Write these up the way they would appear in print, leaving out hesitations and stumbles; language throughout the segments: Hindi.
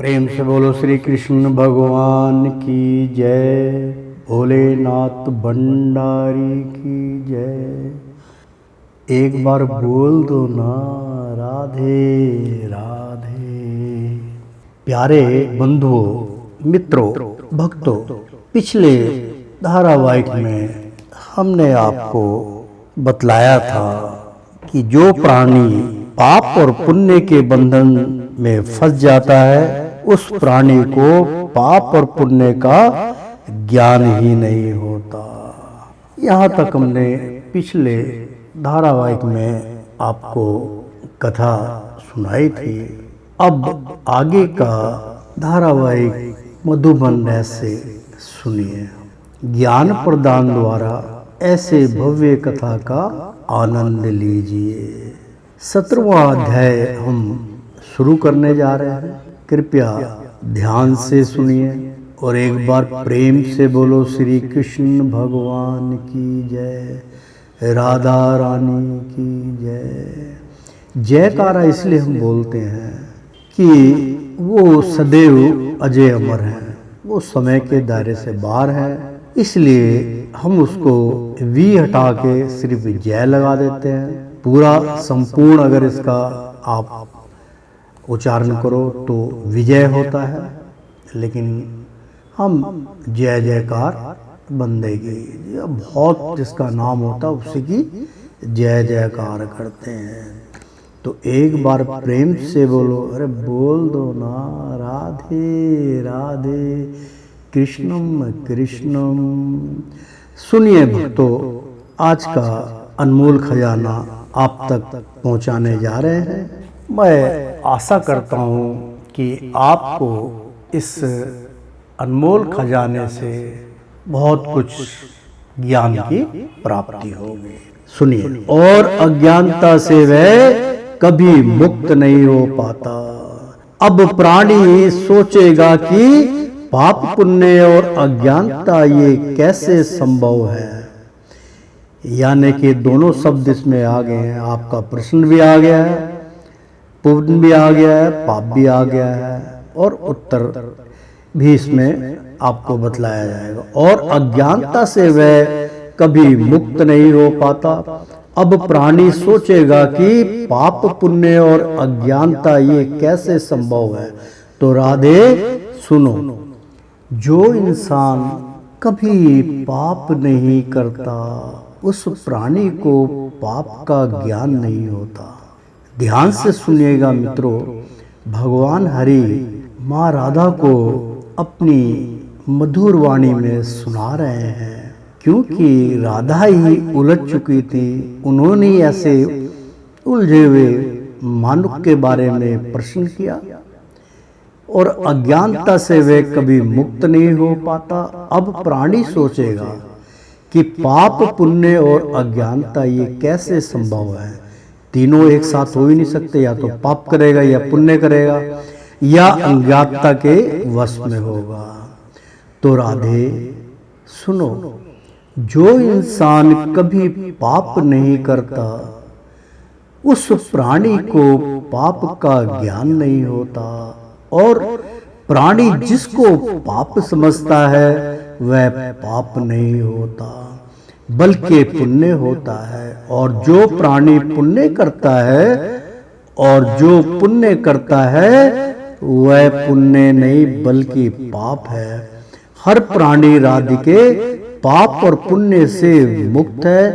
प्रेम से बोलो श्री कृष्ण भगवान की जय, भोलेनाथ भंडारी की जय। एक बार बोल दो ना राधे राधे। प्यारे बंधुओं, मित्रों, भक्तों, पिछले धारावाहिक में हमने आपको बतलाया था कि जो प्राणी पाप और पुण्य के बंधन में फंस जाता है उस प्राणी को पाप और पुण्य का ज्ञान ही नहीं होता। यहाँ तक हमने पिछले धारावाहिक में आपको कथा सुनाई थी। अब आगे का धारावाहिक मधुबन रहस्य सुनिए। ज्ञान प्रदान द्वारा ऐसे भव्य कथा का आनंद लीजिए। 17वां अध्याय हम शुरू करने जा रहे हैं। कृपया ध्यान से सुनिए और एक बार प्रेम से बोलो श्री कृष्ण भगवान की जय, राधा रानी की जय। जयकारा इसलिए हम बोलते हैं कि वो सदैव अजय अमर हैं, वो समय के दायरे से बाहर है, इसलिए हम उसको वी हटा के सिर्फ जय लगा देते हैं। पूरा संपूर्ण अगर इसका आप उच्चारण करो तो विजय होता है, लेकिन हम जय जयकार बंदेगी बहुत जिसका नाम होता है उसी की जय जयकार करते हैं। तो एक बार प्रेम से बोलो, अरे बोल दो ना राधे राधे कृष्णम कृष्णम। सुनिए भक्तों, आज का अनमोल खजाना आप तक पहुंचाने जा रहे हैं। मैं आशा करता हूं कि आपको इस अनमोल खजाने से बहुत कुछ ज्ञान की प्राप्ति होगी। सुनिए। और अज्ञानता से वह कभी मुक्त नहीं हो पाता। अब प्राणी सोचेगा कि पाप पुण्य और अज्ञानता ये कैसे संभव है। यानी कि दोनों शब्द इसमें आ गए हैं। आपका प्रश्न भी आ गया है, पुण्य भी आ गया है, पाप भी आ गया है, और उत्तर भी इसमें आपको बतलाया जाएगा। और अज्ञानता से वह कभी मुक्त नहीं हो पाता। अब प्राणी सोचेगा कि पाप पुण्य और अज्ञानता ये कैसे संभव है। तो राधे सुनो, जो इंसान कभी पाप नहीं करता उस प्राणी को पाप का ज्ञान नहीं होता। ध्यान से सुनिएगा मित्रों, भगवान हरि माँ राधा को अपनी मधुर वाणी में सुना रहे हैं, क्योंकि राधा ही उलझ चुकी थी। उन्होंने ऐसे उलझे हुए मानुक के बारे में प्रश्न किया और अज्ञानता से वे कभी मुक्त नहीं हो पाता। अब प्राणी सोचेगा कि पाप पुण्य और अज्ञानता ये कैसे संभव है। तीनों एक साथ हो ही नहीं सकते। या तो पाप करेगा या पुण्य करेगा या अज्ञानता के वश में होगा। तो राधे सुनो, जो इंसान कभी पाप नहीं करता उस प्राणी को पाप का ज्ञान नहीं होता। और प्राणी जिसको पाप समझता है वह पाप नहीं होता बल्कि पुण्य होता है। और जो प्राणी पुण्य करता है और जो पुण्य करता है वह पुण्य नहीं बल्कि पाप है। हर प्राणी राधिके पाप और पुण्य से मुक्त है।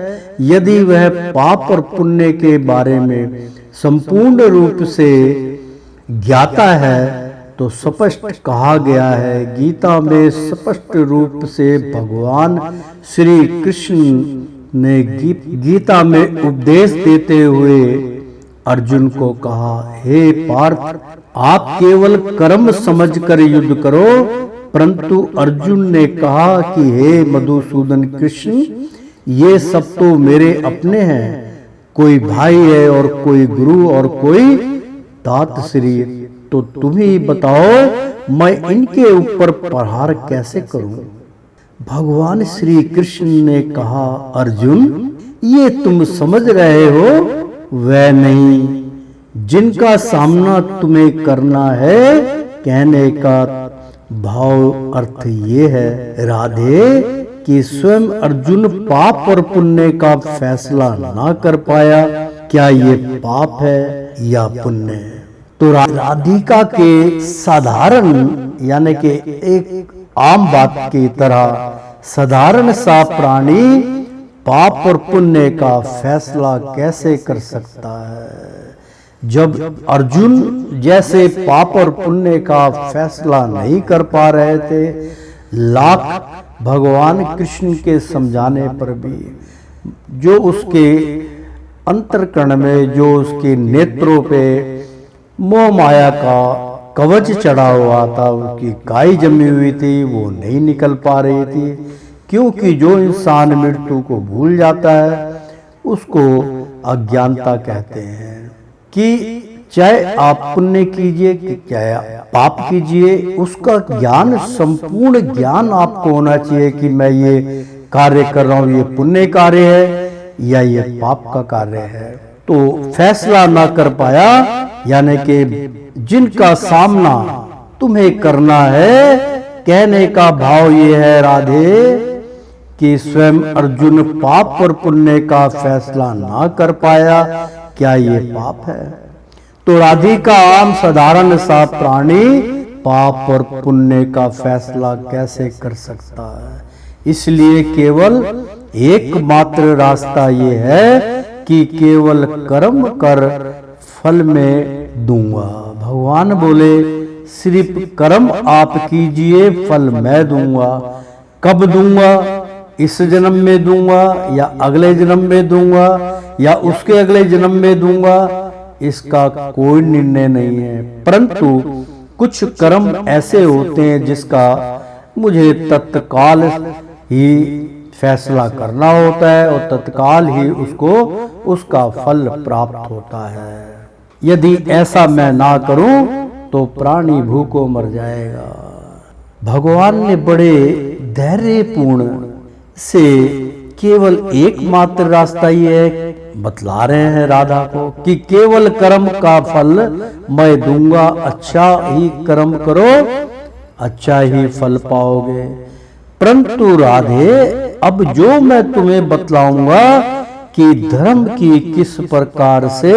यदि वह पाप और पुण्य के बारे में संपूर्ण रूप से ज्ञाता है तो स्पष्ट कहा गया है, गीता में स्पष्ट रूप से भगवान श्री कृष्ण ने गीता में उपदेश देते हुए अर्जुन को कहा, हे पार्थ, आप केवल कर्म समझकर युद्ध करो। परंतु अर्जुन ने कहा कि हे मधुसूदन कृष्ण, ये सब तो मेरे अपने हैं। कोई भाई है और कोई गुरु और कोई तात श्री। तो तुम ही बताओ मैं इनके ऊपर प्रहार कैसे करूं। भगवान श्री कृष्ण ने कहा, अर्जुन, ये तुम समझ रहे हो वह नहीं जिनका सामना तुम्हें करना है कहने का भाव अर्थ ये है राधे कि स्वयं अर्जुन पाप और पुण्य का फैसला ना कर पाया, क्या ये पाप है या पुण्य है। तो राधिका के साधारण यानी कि एक आम बात की तरह साधारण सा प्राणी पाप और पुण्य का फैसला कैसे कर सकता है। जब अर्जुन जैसे पाप और पुण्य का फैसला नहीं कर पा रहे थे, लाख भगवान कृष्ण के समझाने पर भी जो उसके अंतर्करण में, जो उसके नेत्रों पे मोह माया का कवच चढ़ा हुआ था, उसकी काई जमी हुई थी, वो नहीं निकल पा रही थी। क्योंकि जो इंसान मृत्यु को भूल जाता है उसको अज्ञानता कहते हैं। कि चाहे आप पुण्य कीजिए कि चाहे पाप कीजिए, उसका ज्ञान, संपूर्ण ज्ञान आपको होना चाहिए कि मैं ये कार्य कर रहा हूं, ये पुण्य कार्य है या ये पाप का कार्य है। तो फैसला ना कर पाया यानी कि जिनका सामना तुम्हें करना है, कहने का भाव ये है राधे कि स्वयं अर्जुन पाप और पुण्य का फैसला ना कर पाया, क्या ये पाप है। तो राधिका आम साधारण सा प्राणी पाप और पुण्य का फैसला कैसे कर सकता है। इसलिए केवल एकमात्र रास्ता ये है कि केवल कर्म कर फल में दूंगा। भगवान बोले सिर्फ कर्म आप कीजिए, फल मैं दूंगा। कब दूंगा? इस जन्म में दूंगा या अगले जन्म में दूंगा या उसके अगले जन्म में दूंगा, इसका कोई निर्णय नहीं है। परंतु कुछ कर्म ऐसे होते हैं जिसका मुझे तत्काल ही फैसला करना होता है और तत्काल ही उसको उसका फल प्राप्त होता है। यदि ऐसा मैं ना करूं तो प्राणी भूखों मर जाएगा। भगवान ने बड़े धैर्यपूर्ण से केवल एकमात्र रास्ता ये है बतला रहे हैं राधा को कि केवल कर्म का फल मैं दूंगा। अच्छा ही कर्म करो, अच्छा ही फल पाओगे। परंतु राधे, अब जो मैं तुम्हें बतलाऊंगा कि धर्म की किस प्रकार से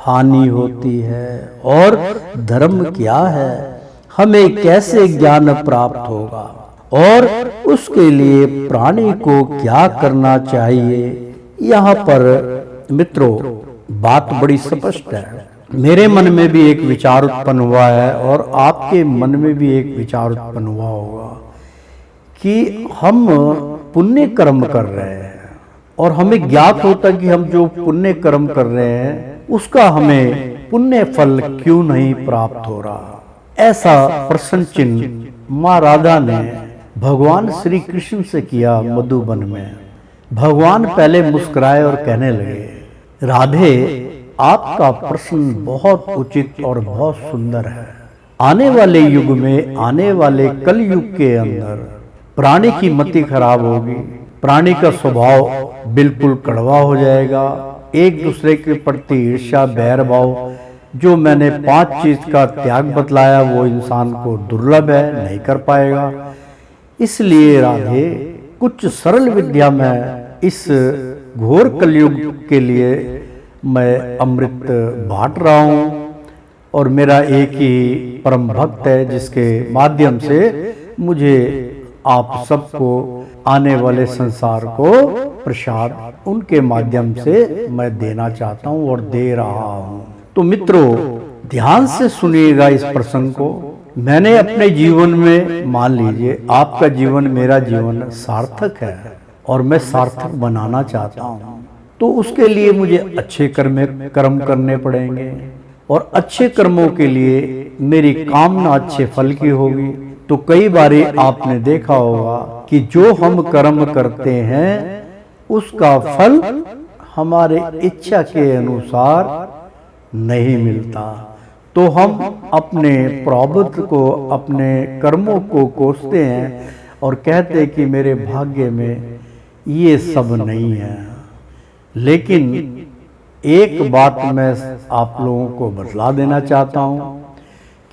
हानि होती है और धर्म क्या है, हमें कैसे ज्ञान प्राप्त होगा और उसके लिए प्राणी को क्या करना चाहिए। यहाँ पर मित्रों बात बड़ी स्पष्ट है। मेरे मन में भी एक विचार उत्पन्न हुआ है और आपके मन में भी एक विचार उत्पन्न हुआ होगा कि हम पुण्य कर्म कर रहे हैं और हमें ज्ञात होता कि हम जो पुण्य कर्म कर रहे हैं उसका हमें पुण्य फल क्यों नहीं प्राप्त हो रहा। ऐसा प्रश्न चिन्ह माँ राधा ने भगवान श्री कृष्ण से किया मधुबन में। भगवान पहले मुस्कुराए और कहने लगे, राधे आपका प्रश्न बहुत उचित और बहुत सुंदर है। आने वाले युग में, आने वाले कल युग के अंदर प्राणी की मति खराब होगी, प्राणी का स्वभाव बिल्कुल कड़वा हो जाएगा। एक दूसरे के प्रति ईर्ष्या, बैर भाव, जो मैंने 5 चीज का त्याग बतलाया वो इंसान को दुर्लभ है, नहीं कर पाएगा। इसलिए राधे कुछ सरल विद्या में इस घोर कलयुग के लिए मैं अमृत बांट रहा हूँ और मेरा एक ही परम भक्त है जिसके माध्यम से मुझे आप सबको आने वाले संसार को प्रसाद उनके माध्यम से मैं देना चाहता हूँ और दे रहा हूँ। तो मित्रों ध्यान से सुनिएगा इस प्रसंग को। मैंने अपने जीवन में, मान लीजिए आपका जीवन मेरा जीवन सार्थक है और मैं सार्थक बनाना चाहता हूँ, तो उसके लिए मुझे अच्छे कर्म करने पड़ेंगे और अच्छे कर्मों के लिए मेरी कामना अच्छे फल की होगी। तो कई बारी आपने देखा होगा कि जो हम कर्म करते हैं उसका फल हमारे इच्छा के अनुसार नहीं मिलता। तो हम अपने प्रारब्ध को, अपने कर्मों को कोसते हैं और कहते हैं कि मेरे भाग्य में ये सब नहीं है। लेकिन एक बात मैं आप लोगों को बतला देना चाहता हूँ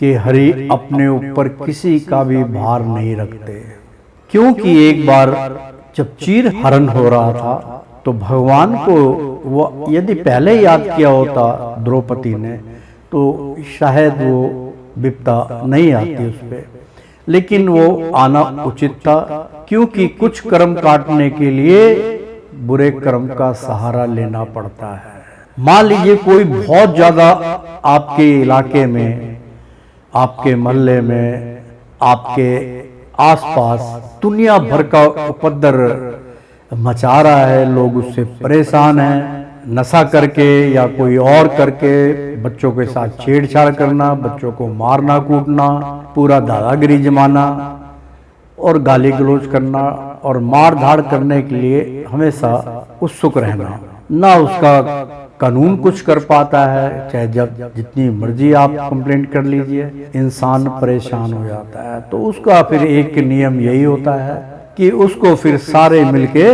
कि हरि अपने ऊपर किसी का भी भार नहीं रखते। क्योंकि एक बार जब चीर हरण हो रहा था तो भगवान को वो यदि पहले याद किया होता द्रौपदी ने तो शायद वो विपदा नहीं आती उस पर, लेकिन वो आना उचित था। क्योंकि कुछ कर्म काटने के लिए बुरे कर्म का सहारा लेना पड़ता है। मान लीजिए कोई बहुत ज्यादा आपके इलाके में, आपके मोहल्ले में, आपके आसपास दुनिया भर का उपद्रव मचा रहा है, लोग उससे परेशान हैं, नशा करके या कोई और करके, बच्चों के साथ छेड़छाड़ करना, बच्चों को मारना कूटना, पूरा दादागिरी जमाना और गाली गलौज करना और मार धाड़ करने के लिए हमेशा उत्सुक रहना। ना उसका कानून कुछ कर पाता है, चाहे जब जितनी मर्जी आप कंप्लेंट कर लीजिए, इंसान परेशान हो जाता है। तो उसका फिर एक नियम यही होता है कि उसको फिर सारे मिलके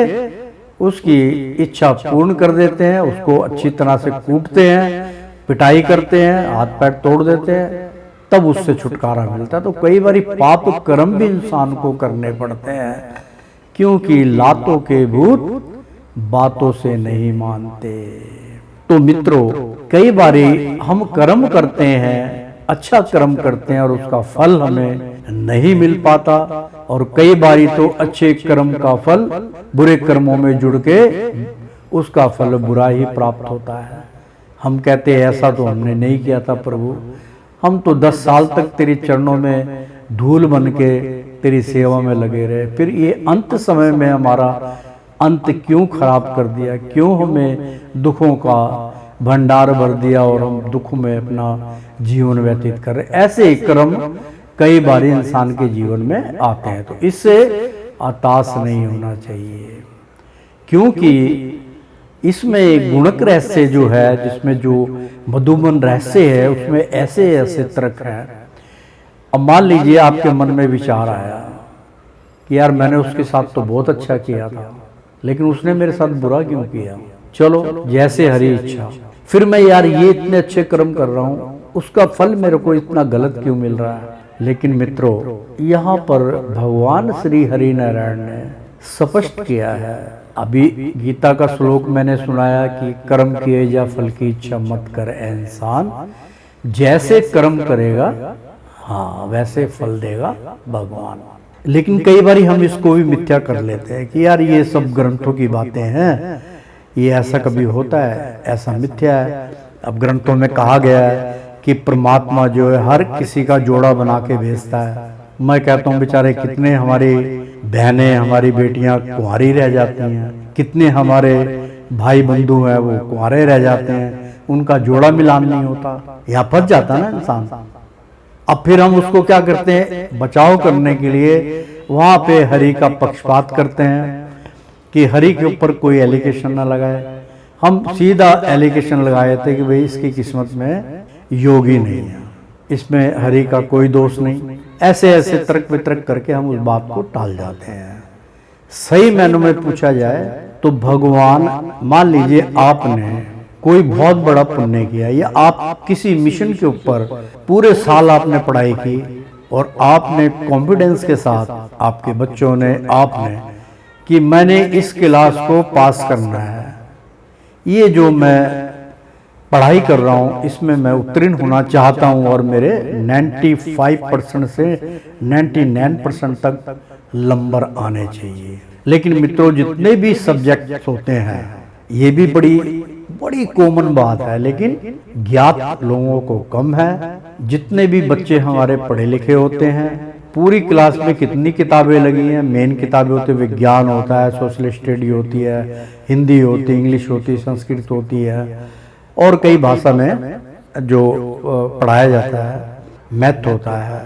उसकी इच्छा पूर्ण कर देते हैं, उसको अच्छी तरह से कूटते हैं, पिटाई करते हैं, हाथ पैर तोड़ देते हैं, तब उससे छुटकारा मिलता है। तो कई बार पाप कर्म भी इंसान को करने पड़ते हैं, क्योंकि लातों के भूत बातों से नहीं मानते। तो मित्रों, कई बारी हम कर्म करते हैं, अच्छा कर्म करते हैं और उसका फल हमें नहीं मिल पाता, और कई बारी तो अच्छे कर्म का फल बुरे कर्मों में जुड़ के उसका फल बुरा ही प्राप्त होता है। हम कहते हैं ऐसा तो हमने नहीं किया था प्रभु, हम तो 10 साल तक तेरे चरणों में धूल बन के तेरी सेवा में लगे रहे, फिर ये अंत समय में हमारा अंत क्यों खराब कर दिया, क्यों हमें दुखों का भंडार भर दिया और हम दुख में अपना जीवन व्यतीत कर रहे। ऐसे कर्म कई बार इंसान के जीवन में आते हैं, तो इससे हताश नहीं होना चाहिए, क्योंकि इसमें एक गुणक रहस्य जो है, जिसमें जो मधुबन रहस्य है, उसमें ऐसे ऐसे तर्क हैं। अब मान लीजिए आपके मन में विचार आया कि यार मैंने उसके साथ तो बहुत अच्छा किया था, लेकिन उसने मेरे साथ बुरा क्यों किया। चलो जैसे हरी इच्छा, फिर मैं यार ये इतने अच्छे कर्म कर रहा हूँ, उसका फल मेरे को इतना गलत क्यों मिल रहा है। लेकिन मित्रों, यहाँ पर भगवान श्री हरि नारायण ने स्पष्ट किया है। अभी गीता का श्लोक मैंने सुनाया कि कर्म किए जा फल की इच्छा मत कर ए इंसान, जैसे कर्म करेगा हाँ वैसे फल देगा भगवान। लेकिन कई बार हम इसको भी मिथ्या कर लेते हैं कि यार ये सब ग्रंथों की बातें हैं, ये ऐसा कभी होता है, ऐसा मिथ्या है। अब ग्रंथों में कहा गया है कि परमात्मा जो है हर किसी का जोड़ा बना के भेजता है। मैं कहता हूँ बेचारे कितने हमारी बहनें, हमारी बेटियां कुंवारी रह जाती हैं, कितने हमारे भाई बंधु हैं वो कुंवारे रह जाते हैं, उनका जोड़ा मिलान नहीं होता, यहाँ फंस जाता ना इंसान। अब फिर हम उसको क्या करते हैं, बचाव करने के लिए वहां पे हरि का पक्षपात करते हैं कि हरि के ऊपर कोई एलिगेशन ना लगाए। हम सीधा एलिगेशन लगाए थे कि भाई इसकी किस्मत में योगी नहीं है, इसमें हरि का कोई दोष नहीं। ऐसे ऐसे तर्क वितर्क करके हम उस बात को टाल जाते हैं। सही मायनों में पूछा जाए तो भगवान, मान लीजिए आपने कोई बहुत बड़ा पुण्य किया, या आप किसी मिशन के ऊपर पूरे साल आपने पढ़ाई की और आपने कॉन्फिडेंस के साथ, आपके बच्चों ने, आपने कि मैंने इस क्लास को पास करना है, ये जो मैं पढ़ाई कर रहा हूँ इसमें मैं उत्तीर्ण होना चाहता हूँ और मेरे 95% से 99% तक नंबर आने चाहिए। लेकिन मित्रों, जितने भी सब्जेक्ट होते हैं, ये भी बड़ी कॉमन बात है, लेकिन ज्ञात लोगों को कम है। जितने भी बच्चे हमारे पढ़े लिखे होते हैं, पूरी क्लास में कितनी किताबें लगी हैं, मेन किताबें होती है, विज्ञान होता है, सोशल स्टडी होती है, हिंदी होती है, इंग्लिश होती है, संस्कृत होती है, और कई भाषा में जो पढ़ाया जाता है, मैथ होता है।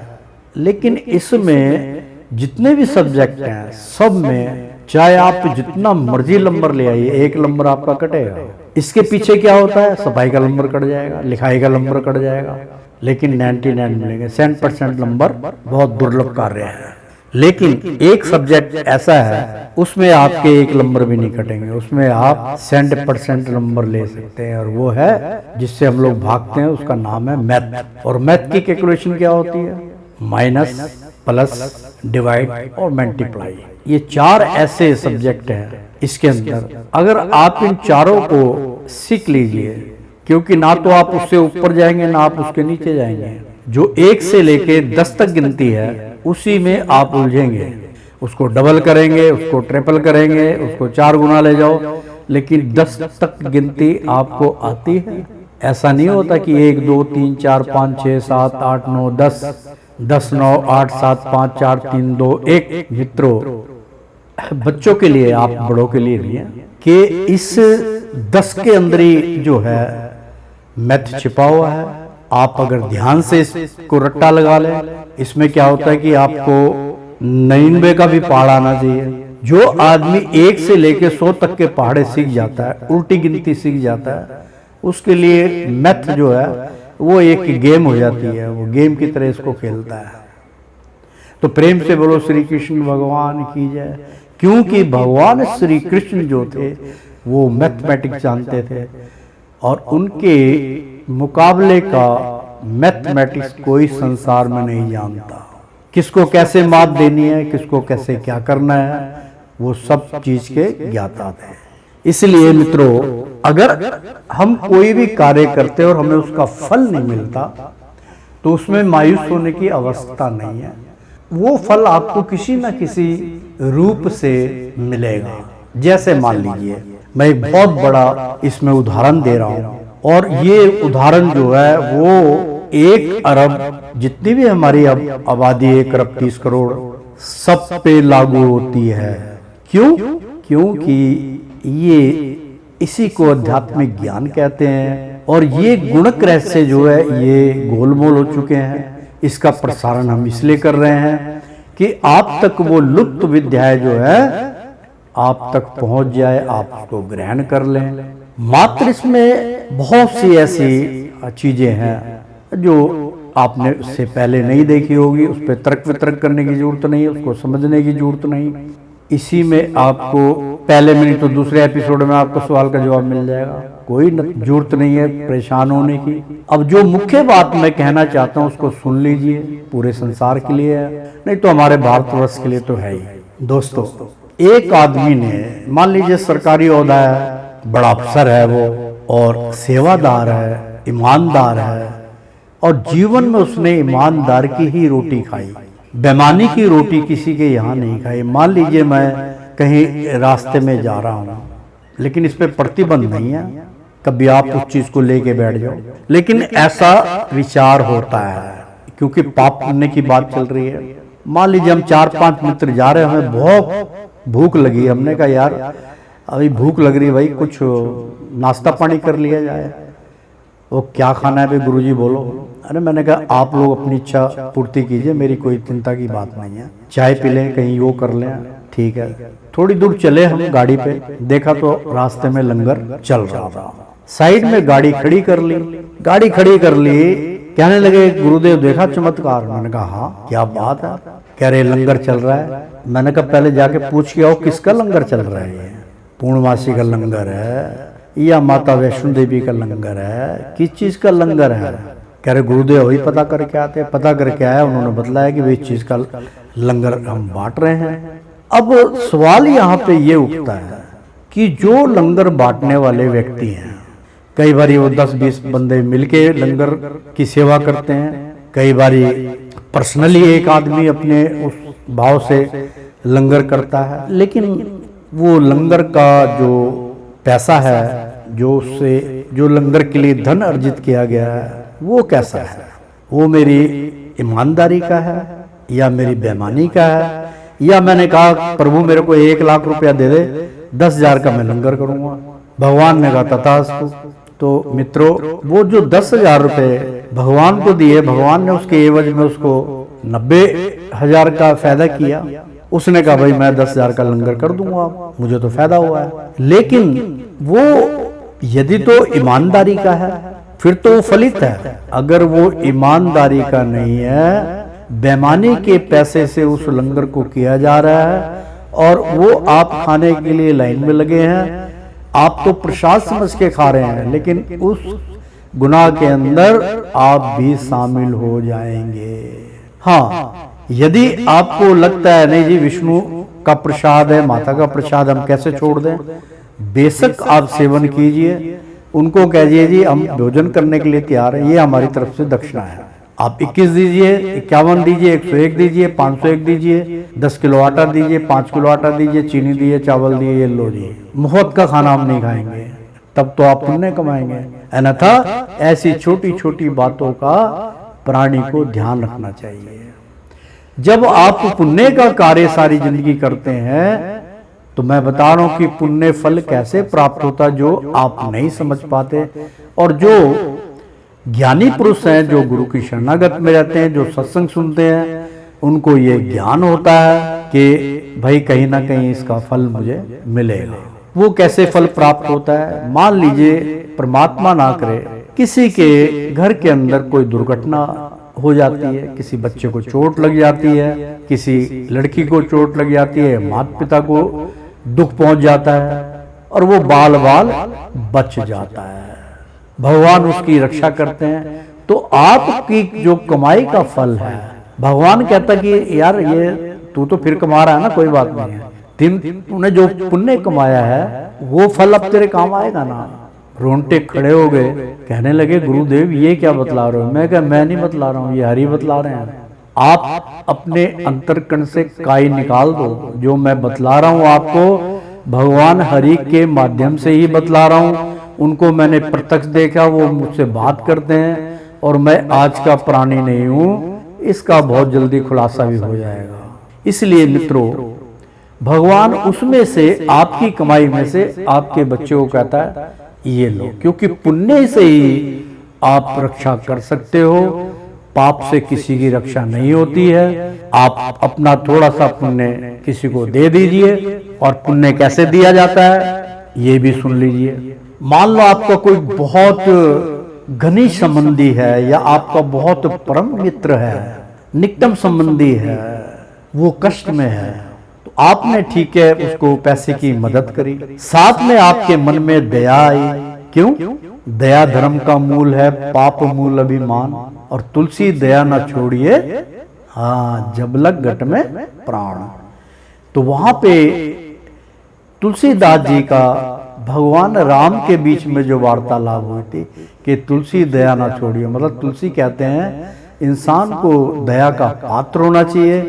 लेकिन इसमें जितने भी सब्जेक्ट हैं, सब में चाहे आप जितना मर्जी नंबर ले आइए, एक नंबर आपका कटेगा। इसके पीछे क्या होता है, सफाई का नंबर कट जाएगा, लिखाई का नंबर कट जाएगा, लेकिन 99 मिलेंगे। 100% नंबर बहुत दुर्लभ कार्य है। लेकिन एक सब्जेक्ट ऐसा है उसमें आपके 1 नंबर भी नहीं कटेंगे, उसमें आप 100% नंबर ले सकते हैं, और वो है जिससे हम लोग भागते हैं, उसका नाम है मैथ। और मैथ की कैलकुलेशन क्या होती है? माइनस, प्लस, डिवाइड और मल्टीप्लाई। ये 4 ऐसे सब्जेक्ट हैं इसके अंदर। अगर आप इन चारों को सीख लीजिए, क्योंकि ना तो आप उससे ऊपर जाएंगे ना आप उसके नीचे जाएंगे, जो 1 से लेके 10 तक गिनती है उसी में आप उलझेंगे। उसको डबल करेंगे, उसको ट्रिपल करेंगे, उसको 4 गुना ले जाओ, लेकिन 10 तक गिनती आपको आती है? ऐसा नहीं होता कि 1 2 3 4 5 6 7 8 9 10 10 9 8 7 5 4 3 2 1। मित्रों, बच्चों के लिए, आप बड़ों के लिए नहीं है कि इस 10 के अंदर ही जो है मैथ छिपा हुआ है। आप अगर ध्यान से इसको रट्टा लगा लें, इसमें क्या होता है कि आपको 99 का भी पहाड़ा आना चाहिए। जो आदमी 1 से लेकर 100 तक के पहाड़े सीख जाता है, उल्टी गिनती सीख जाता है, उसके लिए मैथ जो है वो एक गेम हो जाती है, वो गेम की तरह इसको खेलता है। तो प्रेम से बोलो श्री कृष्ण भगवान की जय। क्योंकि भगवान श्री कृष्ण जो थे वो मैथमेटिक्स जानते थे, और उनके मुकाबले का मैथमेटिक्स कोई संसार में नहीं जानता। किसको कैसे मात देनी है, किसको कैसे क्या करना है, वो सब चीज के ज्ञाता थे। इसलिए मित्रों, अगर हम कोई भी कार्य करते हैं और हमें उसका फल नहीं मिलता, तो उसमें मायूस होने की आवश्यकता नहीं है। वो फल आपको किसी न किसी रूप से मिलेगा। जैसे मान लीजिए, मैं एक बहुत बड़ा इसमें उदाहरण दे रहा हूं, और ये उदाहरण जो है वो 1 अरब, जितनी भी हमारी आबादी 1 अरब 30 करोड़, सब पे लागू होती है। क्यों? क्योंकि ये इसी को आध्यात्मिक ज्ञान कहते हैं, और ये गुणक रहस्य जो है ये गोलमोल हो चुके हैं। इसका प्रसारण हम इसलिए कर रहे हैं कि आप तक वो लुप्त विद्याएं जो है आप तक पहुंच जाए, आप उसको ग्रहण कर लें। मात्र इसमें बहुत सी ऐसी चीजें हैं जो आपने उससे पहले नहीं देखी होगी। उस पर तर्क वितर्क करने की जरूरत नहीं, उसको समझने की जरूरत नहीं। इसी में आपको पहले में नहीं तो दूसरे एपिसोड में आपको सवाल का जवाब मिल जाएगा। कोई जरूरत नहीं है परेशान होने की। अब जो मुख्य बात मैं कहना चाहता हूँ उसको सुन लीजिए, पूरे संसार के लिए है, नहीं तो हमारे भारतवर्ष के लिए तो है ही। दोस्तों, एक आदमी ने, मान लीजिए सरकारी ओहदा है, बड़ा अफसर है वो, और सेवादार है, ईमानदार है, और जीवन में उसने ईमानदार की ही रोटी खाई, बेईमानी की रोटी किसी के यहाँ नहीं खाई। मान लीजिए मैं कहीं रास्ते में जा रहा हूँ, लेकिन इस पे प्रतिबंध नहीं है, कभी आप उस चीज को लेके बैठ जाओ, लेकिन ऐसा विचार होता है क्योंकि पाप करने की बात चल रही है। मान लीजिए हम 4-5 मित्र जा रहे हैं, हमें बहुत भूख लगी, हमने कहा यार अभी भूख लग रही है भाई, कुछ नाश्ता पानी कर लिया जाए। वो क्या खाना है भाई गुरुजी बोलो। अरे मैंने कहा आप लोग अपनी इच्छा पूर्ति कीजिए, मेरी कोई चिंता की बात नहीं है, चाय पी लें, कहीं वो कर लें, ठीक है। थोड़ी दूर चले हम गाड़ी पे, देखा तो रास्ते में लंगर चल रहा था। साइड में गाड़ी खड़ी कर ली, गाड़ी खड़ी कर ली, कहने लगे गुरुदेव देखा चमत्कार। मैंने कहा हाँ क्या बात है। कह रहे लंगर चल रहा है। मैंने कहा पहले जाके पूछ के आओ किसका लंगर चल रहा है। पूर्णमासी का लंगर है या माता वैष्णो देवी का लंगर है, किस चीज का लंगर है। कह रहे गुरुदेव वही पता करके आते हैं। पता करके आया, उन्होंने बतलाया कि वे चीज का लंगर हम बांट रहे हैं। अब सवाल यहाँ पे ये उठता है कि जो लंगर बांटने वाले व्यक्ति हैं, कई बार वो 10-20 बंदे मिलके लंगर की सेवा करते हैं, कई बार पर्सनली एक आदमी अपने उस भाव से लंगर करता है, लेकिन वो लंगर का जो पैसा है, जो उससे जो लंगर के लिए धन अर्जित किया गया है, वो कैसा है? वो मेरी ईमानदारी का है या मेरी बेईमानी का है? या मैंने कहा प्रभु मेरे को 1 लाख रुपया दे दे, 10,000 का मैं लंगर करूंगा। भगवान ने कहा तथास्तु। तो मित्रों, वो जो 10,000 रुपये भगवान को दिए, भगवान ने उसके एवज में उसको 90,000 का फायदा किया। उसने कहा भाई मैं 10,000 का लंगर कर दूंगा, मुझे तो फायदा हुआ है। लेकिन वो यदि तो ईमानदारी का है फिर तो वो फलित है। अगर वो ईमानदारी का नहीं है बेईमानी के पैसे से उस लंगर को किया जा रहा है और वो आप खाने के लिए लाइन में लगे हैं। आप तो प्रसाद समझ के खा रहे हैं, लेकिन उस गुनाह के अंदर आप भी शामिल हो जाएंगे। हाँ, यदि आपको लगता है नहीं जी विष्णु का प्रसाद है, माता का प्रसाद हम कैसे छोड़ दें, बेशक आप सेवन कीजिए। उनको कहिए जी हम भोजन करने के लिए तैयार हैं, ये हमारी तरफ से दक्षिणा है। आप 21 दीजिए, 51 दीजिए, 101 दीजिए, 501 दीजिए, 10 किलो आटा दीजिए, 5 किलो आटा दीजिए, चीनी दीजिए, चावल दिए, ये लो जी। मुफ्त का खाना हम नहीं खाएंगे, तब तो आप पुण्य कमाएंगे। अन्यथा ऐसी छोटी छोटी बातों का प्राणी को ध्यान रखना चाहिए। जब आप पुण्य का कार्य सारी जिंदगी करते हैं तो मैं बता रहा हूं कि पुण्य फल कैसे प्राप्त होता, जो आप नहीं समझ पाते। और जो ज्ञानी पुरुष हैं, जो गुरु की शरणागत में रहते हैं, जो सत्संग सुनते हैं, उनको ये ज्ञान होता है कि भाई कहीं ना कहीं इसका फल मुझे मिलेगा। वो कैसे फल प्राप्त होता है? मान लीजिए परमात्मा ना करे किसी के घर के अंदर कोई दुर्घटना हो जाती है, किसी बच्चे को चोट लग जाती है, किसी लड़की को चोट लग जाती है, माता पिता को दुख पहुंच जाता है और वो बाल बाल बच जाता है, भगवान उसकी रक्षा करते हैं। तो आपकी जो कमाई का फल है, भगवान कहता कि यार ये तू तो फिर कमा रहा है ना, कोई बात नहीं है, तूने जो पुण्य कमाया है वो फल अब तेरे काम आएगा ना। रोंगटे खड़े हो गए, कहने लगे गुरुदेव ये क्या बतला रहे हो? मैं कहा मैं नहीं बतला रहा हूँ, ये हरि बतला रहे हैं। आप अपने अंतर्कण से काई निकाल दो, जो मैं बतला रहा हूँ आपको भगवान हरि के माध्यम से ही बतला रहा हूँ। उनको मैंने प्रत्यक्ष देखा, वो मुझसे बात करते हैं और मैं आज का प्राणी नहीं हूँ, इसका बहुत जल्दी खुलासा भी हो जाएगा। इसलिए मित्रों, भगवान उसमें से आपकी कमाई में से आपके बच्चे को कहता है ये लो, क्योंकि पुण्य से ही आप रक्षा कर सकते हो, पाप से किसी की रक्षा नहीं होती है। आप अपना थोड़ा सा पुण्य किसी को दे दीजिए, और पुण्य कैसे दिया जाता है ये भी सुन लीजिए। मान लो आपका कोई बहुत घनिष्ठ संबंधी है या आपका बहुत परम मित्र है, निकटम संबंधी है, वो कष्ट में है, तो आपने ठीक है उसको पैसे की मदद करी, साथ में आपके मन में दया आई। क्यों? दया धर्म का मूल है, पाप मूल अभिमान, और तुलसी दया न छोड़िए हाँ जब लग घट में प्राण। तो वहां पे तुलसीदास जी का भगवान राम के बीच में जो वार्तालाप हुई थी कि तुलसी दया ना छोड़िए, मतलब तुलसी कहते हैं इंसान को दया का पात्र होना चाहिए,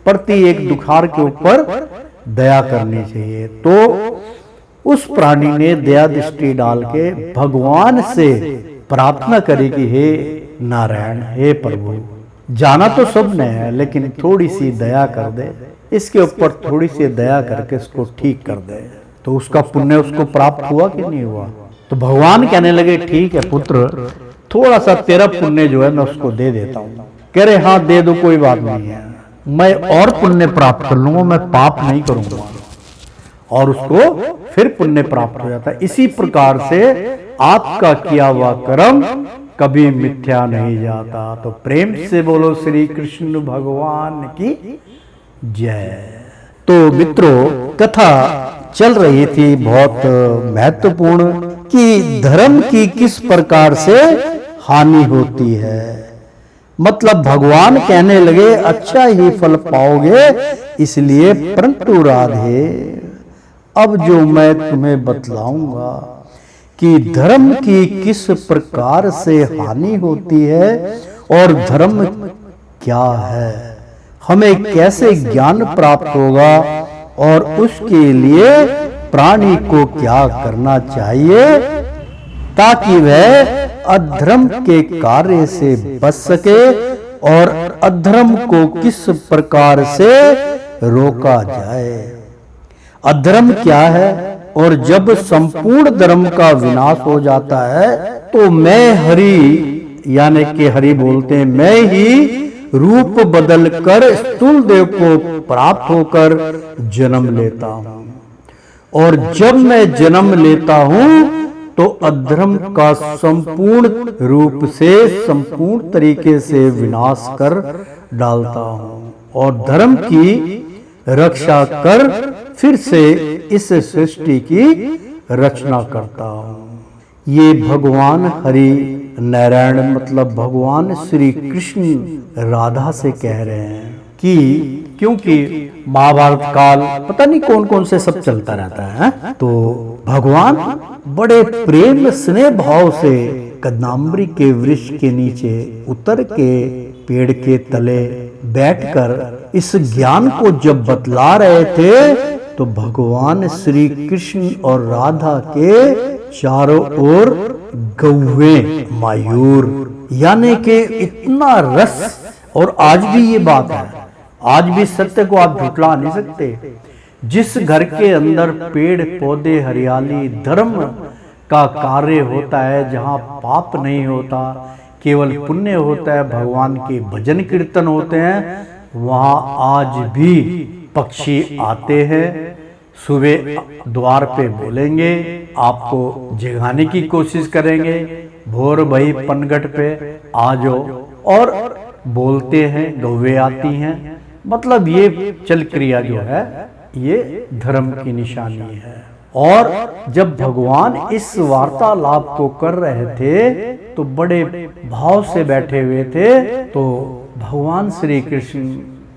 प्रति एक दुखार के ऊपर दया करनी चाहिए। तो उस प्राणी ने दया दृष्टि डाल के भगवान से प्रार्थना करी कि हे नारायण, हे प्रभु, जाना तो सबने है लेकिन थोड़ी सी दया कर दे, इसके ऊपर थोड़ी सी दया करके इसको ठीक कर दे। तो उसका पुण्य उसको प्राप्त हुआ कि नहीं हुआ? तो भगवान कहने लगे ठीक है पुत्र, थोड़ा सा तेरा पुण्य जो है मैं उसको दे देता हूँ। कह रहे हाँ दे दो, कोई बात नहीं है, मैं और पुण्य प्राप्त कर लूंगा, मैं पाप नहीं करूंगा, और उसको फिर पुण्य प्राप्त हो जाता है। इसी प्रकार से आपका किया हुआ कर्म कभी मिथ्या नहीं जाता। तो प्रेम से बोलो श्री कृष्ण भगवान की जय। तो मित्रों, कथा चल रही थी बहुत महत्वपूर्ण कि धर्म की किस प्रकार से हानि होती है। मतलब भगवान कहने लगे अच्छा ही फल पाओगे, इसलिए परंतु राधे अब जो मैं तुम्हें बतलाऊंगा कि धर्म की किस प्रकार से हानि होती है और धर्म क्या है, हमें कैसे ज्ञान प्राप्त होगा और उसके लिए प्राणी को क्या करना चाहिए ताकि वह अधर्म के कार्य से बच सके, और अधर्म को किस प्रकार से रोका जाए। अधर्म क्या है, और जब संपूर्ण धर्म का विनाश हो जाता है तो मैं हरि, यानी कि हरि बोलते हैं, मैं ही रूप बदल कर स्थूल देव को प्राप्त होकर जन्म लेता हूं, और जब मैं जन्म लेता हूं तो अधर्म का संपूर्ण रूप से संपूर्ण तरीके से विनाश कर डालता हूँ और धर्म की रक्षा कर फिर से इस सृष्टि की रचना करता हूँ। ये भगवान हरि नारायण मतलब भगवान श्री कृष्ण राधा से कह रहे हैं कि क्योंकि महाभारत काल पता नहीं कौन कौन से सब चलता रहता है, तो भगवान बड़े प्रेम स्नेह भाव से कदम्बरी के वृक्ष के नीचे उतर के पेड़ के तले बैठकर इस ज्ञान को जब बतला रहे थे, तो भगवान श्री कृष्ण और राधा के चारों ओर गौवे मयूर यानी कि इतना रस। और आज भी ये बात है, आज भी सत्य को आप झुठला नहीं सकते। जिस घर के अंदर पेड़ पौधे हरियाली धर्म का कार्य होता है, जहाँ पाप नहीं होता केवल पुण्य होता है, भगवान के भजन कीर्तन होते हैं, वहाँ आज भी पक्षी आते हैं, सुबह द्वार पे बोलेंगे, आपको जगाने की कोशिश करेंगे, भोर भई पनघट पे आ जाओ, और बोलते हैं, गौवे आती हैं। मतलब ये चल क्रिया जो है ये धर्म की निशानी है। और जब भगवान इस वार्तालाप को कर रहे थे तो बड़े भाव से बैठे हुए थे। तो भगवान श्री कृष्ण,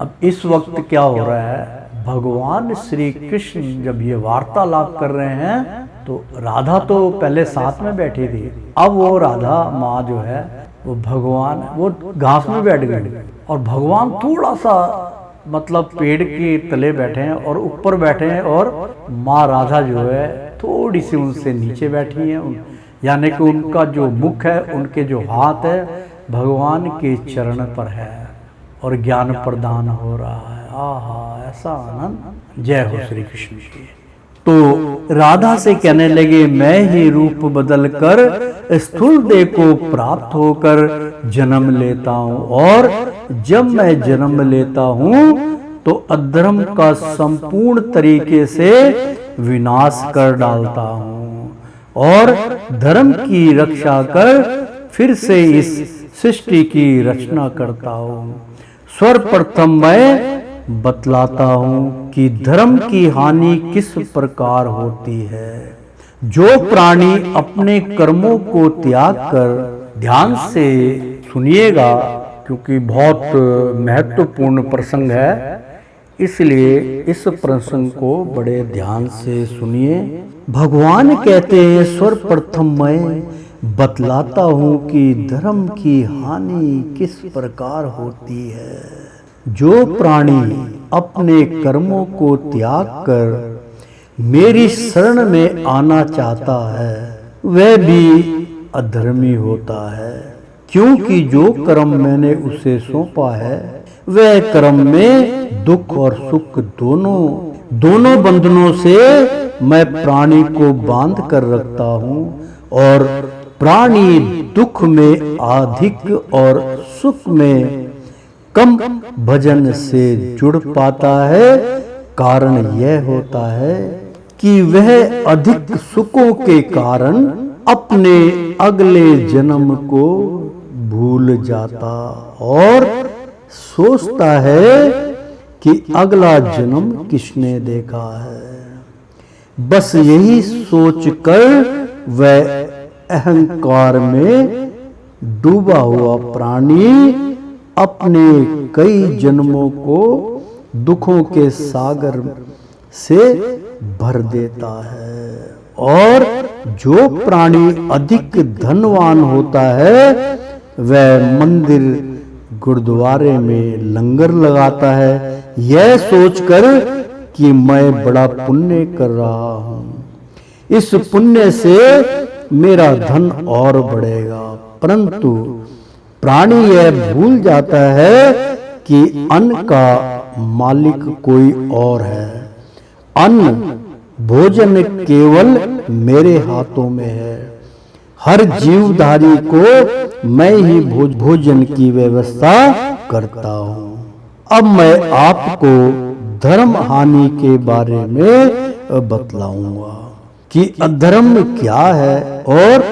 अब इस वक्त क्या हो रहा है, भगवान श्री कृष्ण जब ये वार्तालाप कर रहे हैं तो राधा तो पहले साथ में बैठी थी, अब वो राधा माँ जो है वो भगवान वो घास में बैठ गई और भगवान थोड़ा सा मतलब पेड़ के तले बैठे हैं और ऊपर बैठे हैं, और माँ राधा जो है थोड़ी सी उनसे नीचे बैठी हैं, यानी कि उनका जो मुख है, उनके जो हाथ है भगवान के चरण पर है और ज्ञान प्रदान हो रहा है। आहा, ऐसा आनंद। जय हो श्री कृष्ण की। तो राधा से कहने लगे, मैं ही रूप बदल कर स्थूल देह को प्राप्त होकर जन्म लेता हूँ, और जब मैं जन्म लेता हूँ तो अधर्म का संपूर्ण तरीके से विनाश कर डालता हूँ और धर्म की रक्षा कर फिर से इस सृष्टि की रचना करता हूँ। सर्वप्रथम मैं बतलाता हूँ कि धर्म की हानि किस प्रकार होती है। जो प्राणी अपने कर्मों को त्याग कर, ध्यान से सुनिएगा क्योंकि बहुत महत्वपूर्ण प्रसंग है, इसलिए इस प्रसंग को बड़े ध्यान से सुनिए। भगवान कहते हैं, सर्वप्रथम मैं बतलाता हूँ कि धर्म की हानि किस प्रकार होती है। जो प्राणी अपने कर्मों को त्याग कर मेरी शरण में आना चाहता है वह भी अधर्मी होता है, क्योंकि जो कर्म मैंने उसे सौंपा है वह कर्म में दुख और सुख दोनों बंधनों से मैं प्राणी को बांध कर रखता हूँ, और प्राणी दुख में अधिक और सुख में कम भजन से जुड़ पाता है। कारण यह होता है कि वह अधिक सुखों के कारण अपने अगले जन्म को भूल जाता और सोचता है कि अगला जन्म किसने देखा है। बस यही सोचकर वह अहंकार में डूबा हुआ प्राणी अपने कई जन्मों को दुखों के सागर से भर देता है। और जो प्राणी अधिक धनवान होता है वह मंदिर गुरुद्वारे में लंगर लगाता है, यह सोचकर कि मैं बड़ा पुण्य कर रहा हूँ, इस पुण्य से मेरा धन और बढ़ेगा। परंतु प्राणी यह भूल जाता है कि अन्न का मालिक कोई और है। अन्न भोजन केवल मेरे हाथों में है। हर जीवधारी को मैं ही भोजन की व्यवस्था करता हूँ। अब मैं आपको धर्म हानि के बारे में बतलाऊंगा कि अधर्म क्या है और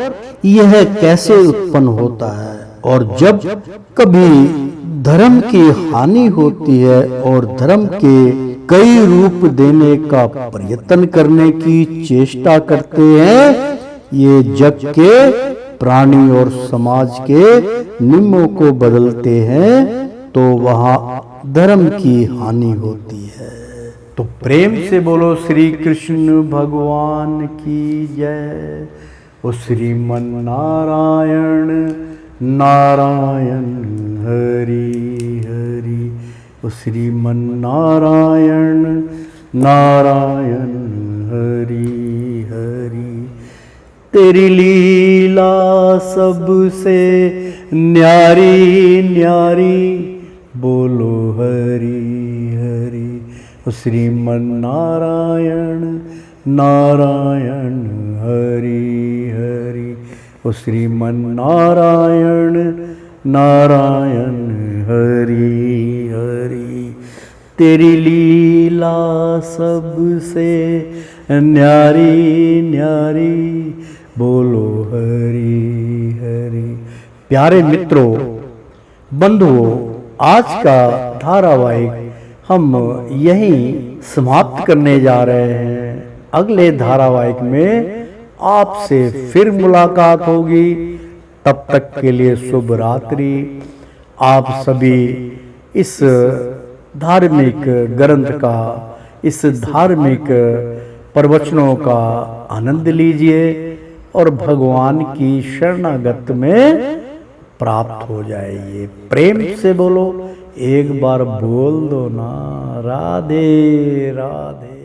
यह कैसे उत्पन्न होता है। और जब कभी धर्म की हानि होती है और धर्म के कई रूप देने का प्रयत्न करने की चेष्टा करते हैं। ये जग के प्राणी और समाज के नियमों को बदलते हैं तो वहां धर्म की हानि होती है। तो प्रेम से बोलो श्री कृष्ण भगवान की जय। ओ श्रीमन नारायण नारायण हरि हरि। ओ श्रीमन नारायण नारायण हरि हरि। तेरी लीला सबसे न्यारी न्यारी, बोलो हरि हरि। ओ श्रीमन नारायण नारायण हरि हरि। ओ श्रीमन नारायण नारायण हरि हरि। तेरी लीला सबसे न्यारी न्यारी, बोलो हरि हरि। प्यारे मित्रों, बंधुओं, आज का धारावाहिक हम यहीं समाप्त करने जा रहे हैं। अगले धारावाहिक में आपसे फिर मुलाकात होगी। तब तक के लिए शुभ रात्रि। आप सभी इस धार्मिक ग्रंथ का, इस धार्मिक प्रवचनों का आनंद लीजिए और भगवान की शरणागत में प्राप्त हो जाइए। प्रेम से बोलो, एक बार बोल दो ना, राधे राधे।